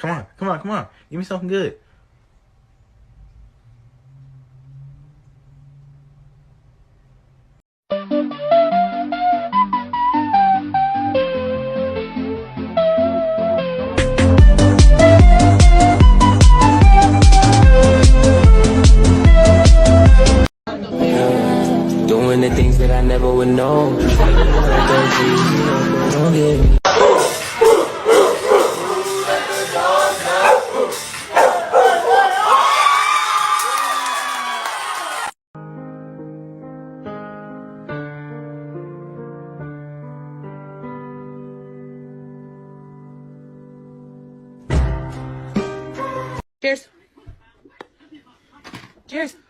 Come on, come on, come on. Give me something good. Doing the things that I never would know. Don't get me. Cheers. Cheers.